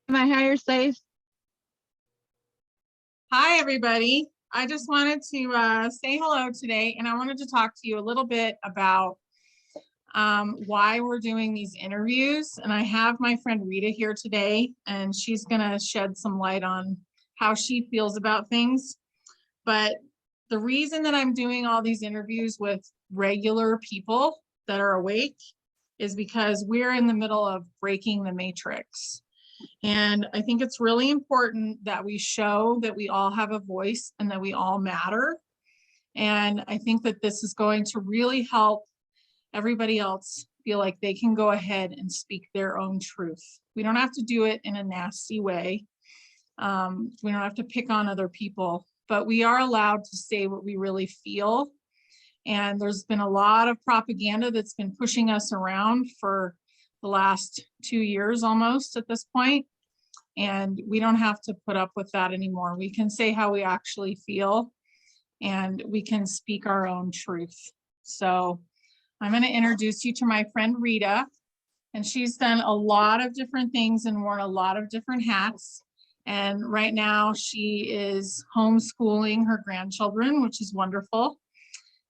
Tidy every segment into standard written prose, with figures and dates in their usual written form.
My higher self. Hi, everybody. I just wanted to say hello today, and I wanted to talk to you a little bit about why we're doing these interviews. And I have my friend Rita here today, and she's going to shed some light on how she feels about things. But the reason that I'm doing all these interviews with regular people that are awake is because we're in the middle of breaking the matrix. And I think it's really important that we show that we all have a voice and that we all matter. And I think that this is going to really help everybody else feel like they can go ahead and speak their own truth. We don't have to do it in a nasty way. We don't have to pick on other people, but we are allowed to say what we really feel. And there's been a lot of propaganda that's been pushing us around for the last 2 years almost at this point. And we don't have to put up with that anymore. We can say how we actually feel and we can speak our own truth. So I'm going to introduce you to my friend Rita, and she's done a lot of different things and worn a lot of different hats. And right now she is homeschooling her grandchildren, which is wonderful.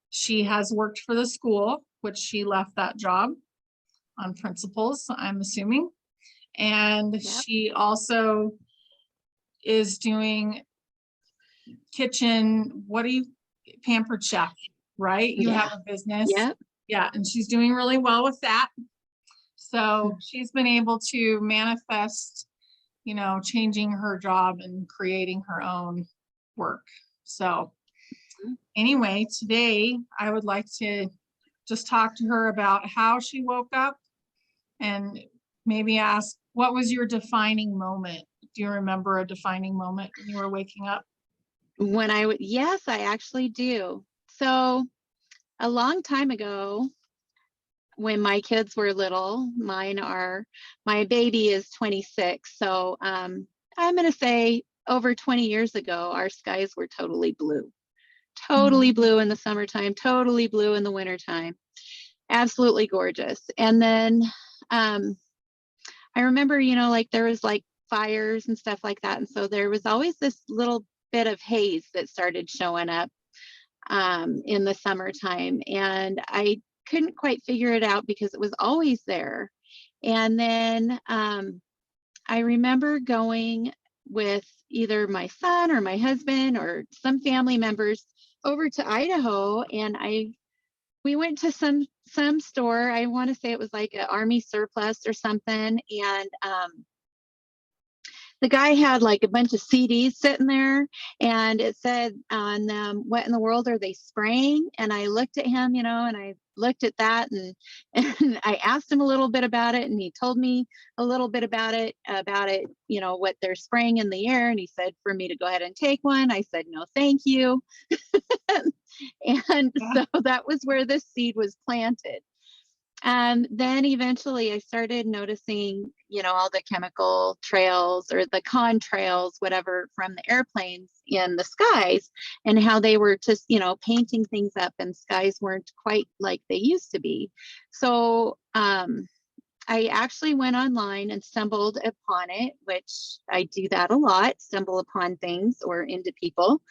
She has worked for the school, which she left that job on principles, I'm assuming. And Yep. she also is doing kitchen, pampered chef, right? You have a business. Yep. Yeah, and she's doing really well with that. So she's been able to manifest, changing her job and creating her own work. So anyway, today I would like to just talk to her about how she woke up and maybe ask, what was your defining moment? Do you remember a defining moment when you were waking up? Yes, I actually do. So a long time ago, when my kids were little, my baby is 26. So I'm going to say over 20 years ago, our skies were totally blue. Totally blue in the summertime, totally blue in the wintertime. Absolutely gorgeous. And then I remember, like there was like fires and stuff like that. And so there was always this little bit of haze that started showing up in the summertime. And I couldn't quite figure it out because it was always there. And then I remember going with either my son or my husband or some family members over to Idaho, and we went to some store. I want to say it was like an army surplus or something, and the guy had like a bunch of CDs sitting there, and it said on them, "What in the world are they spraying?" And I looked at him, and I looked at that, and I asked him a little bit about it, and he told me a little bit about it, what they're spraying in the air. And he said for me to go ahead and take one. I said, "No, thank you." And so that was where this seed was planted. And then eventually I started noticing, all the chemical trails or the contrails, whatever, from the airplanes in the skies, and how they were just, painting things up, and skies weren't quite like they used to be. So I actually went online and stumbled upon it, which I do that a lot, stumble upon things or into people.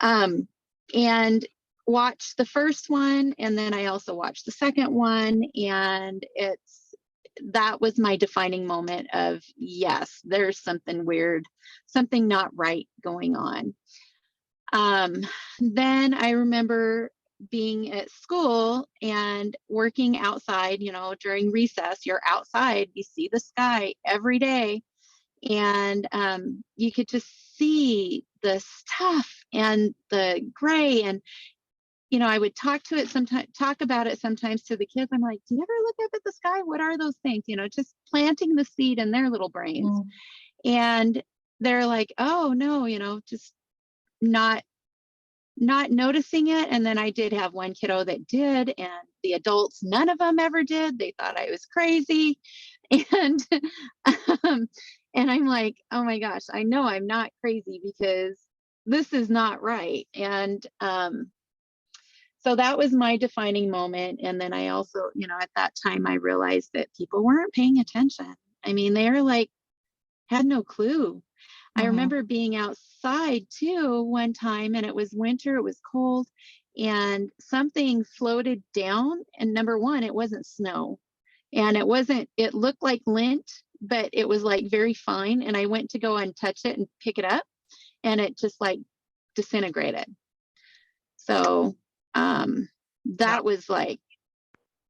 And watched the first one, and then I also watched the second one, and that was my defining moment of, yes, there's something weird, something not right going on. Then I remember being at school and working outside, during recess. You're outside, you see the sky every day, and you could just see the stuff and the gray. And I would talk about it sometimes to the kids. I'm like, do you ever look up at the sky? What are those things? Just planting the seed in their little brains. And they're like, oh no, just not noticing it. And then I did have one kiddo that did, and the adults, none of them ever did. They thought I was crazy. And and I'm like, oh my gosh, I know I'm not crazy because this is not right. And so that was my defining moment. And then I also, at that time, I realized that people weren't paying attention. I mean, they're like had no clue. I Mhm. remember being outside too one time, and it was winter, it was cold, and something floated down. And number one, it wasn't snow, and it looked like lint, but it was like very fine. And I went to go and touch it and pick it up, and it just like disintegrated. So Yeah. that was like,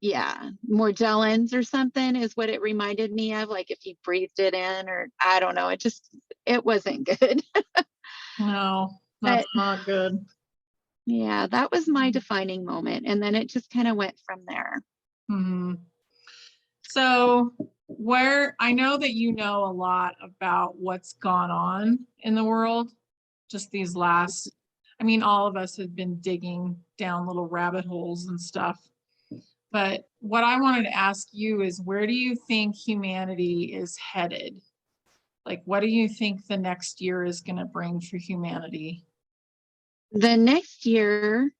yeah, Morgellons or something is what it reminded me of. Like if you breathed it in, or I don't know, it wasn't good. No, But that's not good. yeah, that was my defining moment. And then it just kind of went from there. Mhm. So, where I know that you know a lot about what's gone on in the world, just these last, I mean, all of us have been digging down little rabbit holes and stuff. But what I wanted to ask you is, where do you think humanity is headed? Like, what do you think the next year is going to bring for humanity? The next year,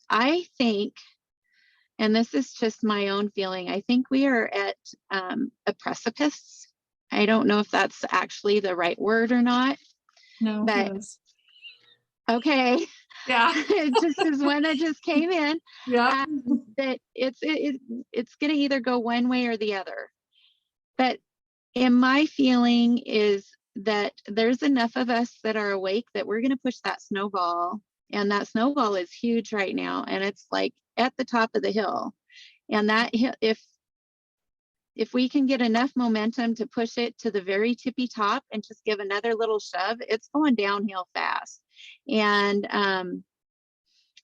I think, and this is just my own feeling, I think we are at a precipice. I don't know if that's actually the right word or not, No, it but is. okay. Yeah. It just is one that just came in. Yeah. That it's going to either go one way or the other. But in my feeling is that there's enough of us that are awake that we're going to push that snowball, and that snowball is huge right now, and it's like at the top of the hill. And that if we can get enough momentum to push it to the very tippy top and just give another little shove, it's going downhill fast. And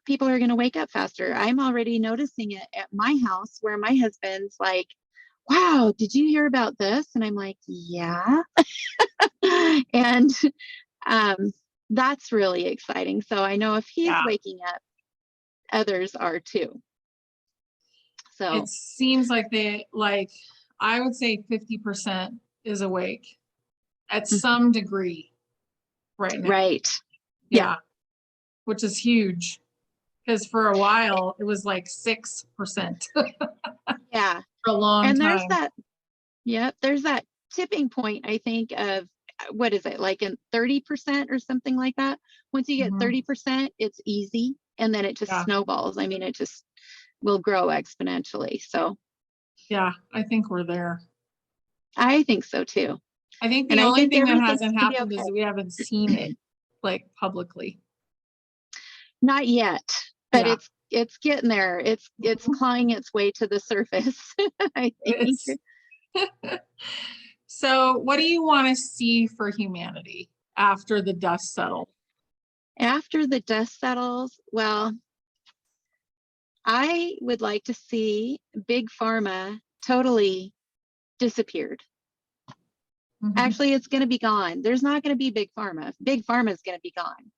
people are going to wake up faster. I'm already noticing it at my house, where my husband's like, wow, did you hear about this? And I'm like, yeah. And um, that's really exciting. So I know if he's Yeah. waking up, others are too. It So seems like I would say 50% is awake at some degree right now. right. Yeah. Yeah, which is huge because for a while it was like 6% for Yeah. a long And there's time. that, yeah, there's that tipping point, I think, of what is it, like in 30% or something like that. Once you get Mhm. 30%, it's easy. And then it just Yeah, snowballs. I mean, it just will grow exponentially. So yeah, I think we're there. I think so too. I think And the I only think thing that everything's hasn't going to be happened is okay. we haven't seen it like publicly. Not yet, but Yeah, it's getting there. It's clawing its way to the surface, I think. it's so what do you want to see for humanity after the dust settles? After the dust settles, well, I would like to see big pharma totally disappeared. Mhm. Actually, it's going to be gone. There's not going to be big pharma. Big pharma is going to be gone.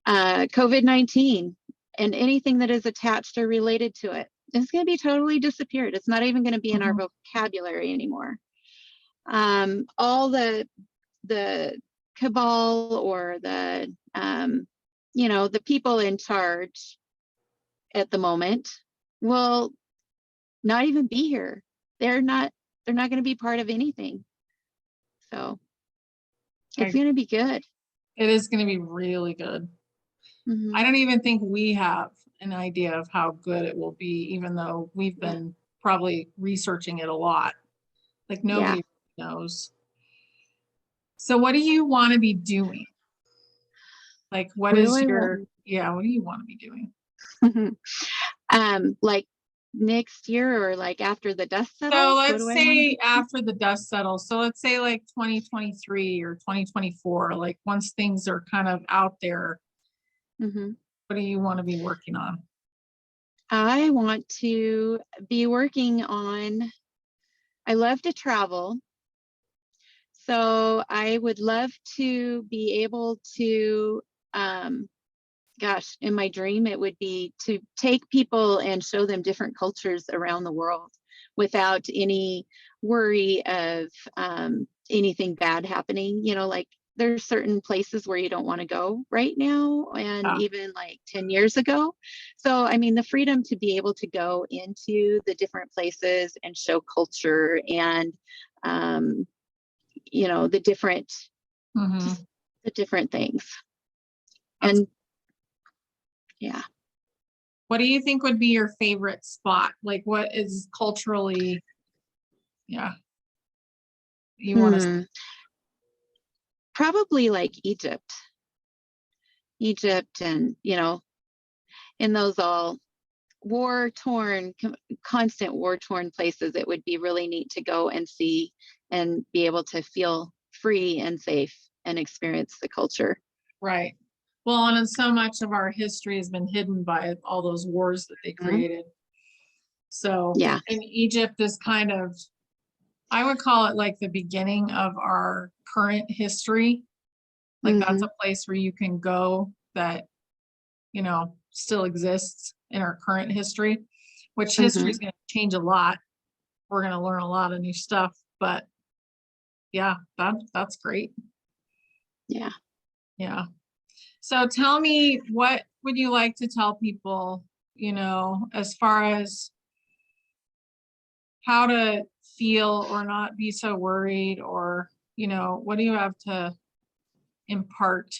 COVID-19 and anything that is attached or related to it is going to be totally disappeared. It's not even going to be in our Mhm. vocabulary anymore. All the cabal, or the people in charge at the moment, will not even be here. They're not they're not going to be part of anything. So it's I, going to be good. it is going to be really good. I Hmm. don't even think we have an idea of how good it will be, even though we've Yeah. been probably researching it a lot. Like Yeah. nobody knows. So what do you want to be doing? Like what What do is I your, want? yeah, what do you want to be doing? Like next year, or like after the dust So settles? What do let's I want to say be after the dust settles. So let's say like 2023 or 2024, like once things are kind of out there, doing? what do you want to be working on? I want to be working on, I love to travel. So I would love to be able to, um, gosh, in my dream, it would be to take people and show them different cultures around the world without any worry of anything bad happening. Like there's certain places where you don't want to go right now, and Yeah, even like 10 years ago. So, I mean, the freedom to be able to go into the different places and show culture, and um, the different, Mhm. the different things. That's- And yeah. What do you think would be your favorite spot? Like, what is culturally, yeah, you want to? Probably like Egypt, and in those all constant war torn places, it would be really neat to go and see and be able to feel free and safe and experience the culture. Right. Well, and so much of our history has been hidden by all those wars that they created. So, Yeah. and Egypt is kind of, I would call it like the beginning of our current history. Like that's a place where you can go that, still exists in our current history, which history is going to change a lot. We're going to learn a lot of new stuff, but yeah, that's great. Yeah. Yeah. So tell me, what would you like to tell people, as far as how to feel or not be so worried, or, what do you have to impart?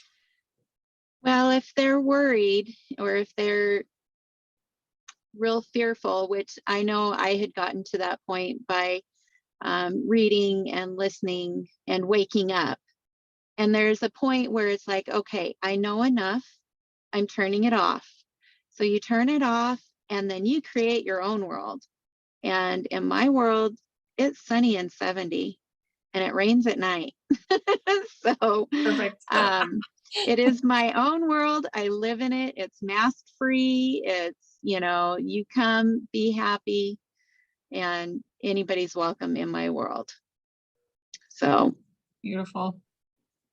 Well, if they're worried or if they're real fearful, which I know I had gotten to that point by reading and listening and waking up. And there's a point where it's like, okay, I know enough. I'm turning it off. So you turn it off and then you create your own world. And in my world, it's sunny and 70 and it rains at night. So Perfect. it is my own world. I live in it. It's mask free. It's, you come, be happy, and anybody's welcome in my world. So Beautiful.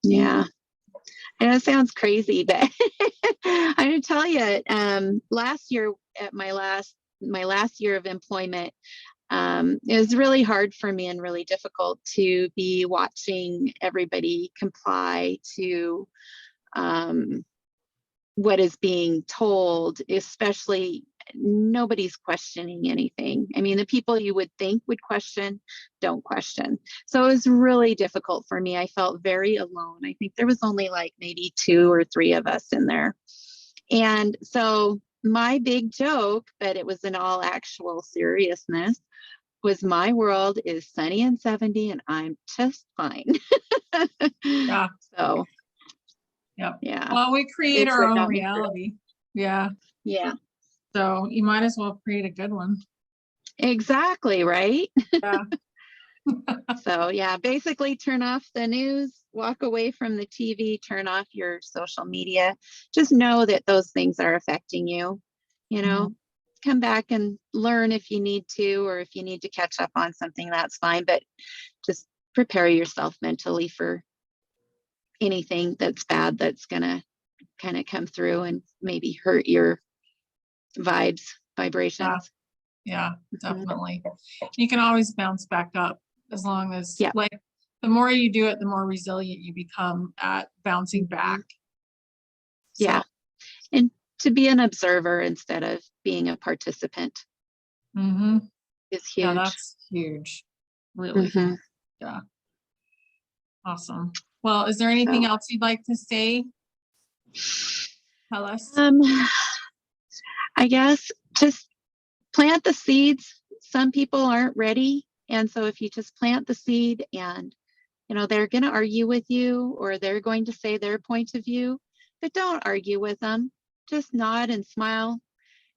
yeah. And it sounds crazy, but I'm going to tell you, last year at my last year of employment, it was really hard for me and really difficult to be watching everybody comply to what is being told, especially nobody's questioning anything. I mean, the people you would think would question don't question. So it was really difficult for me. I felt very alone. I think there was only like maybe 2 or 3 of us in there. And so my big joke, but it was in all actual seriousness, was my world is sunny and 70 and I'm just fine. Yeah. So Yep. yeah. Well, we create It's our what own got me through. reality. Yeah. Yeah. So you might as well create a good one. Exactly, right? Yeah. So yeah, basically turn off the news, walk away from the TV, turn off your social media. Just know that those things are affecting you. Come back and learn if you need to, or if you need to catch up on something, that's fine. But just prepare yourself mentally for anything that's bad that's gonna kind of come through and maybe hurt your vibrations. Yeah, definitely. You can always bounce back up as long as, Yeah. like, the more you do it, the more resilient you become at bouncing back. So, Yeah. And to be an observer instead of being a participant is huge. Yeah, that's huge. Really. Yeah. Awesome. Well, is there anything else you'd like to say? Tell us. I guess just plant the seeds. Some people aren't ready. And so if you just plant the seed and, they're going to argue with you or they're going to say their point of view, but don't argue with them. Just nod and smile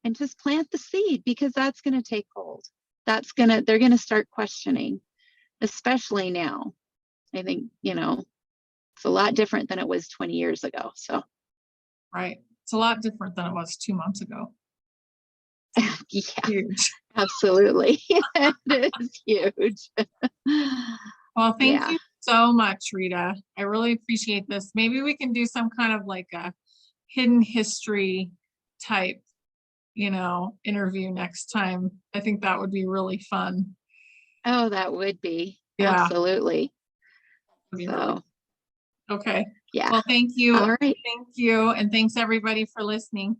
and just plant the seed, because that's going to take hold. They're going to start questioning, especially now. I think, it's a lot different than it was 20 years ago. So, right. It's a lot different than it was 2 months ago. yeah, Huge. Absolutely. It is huge. Well, thank you so much, Rita. I really appreciate this. Maybe we can do some kind of like a hidden history type, interview next time. I think that would be really fun. Oh, that would be. Yeah. Absolutely. So, okay. Yeah. Well, thank you. All right. Thank you. And thanks everybody for listening.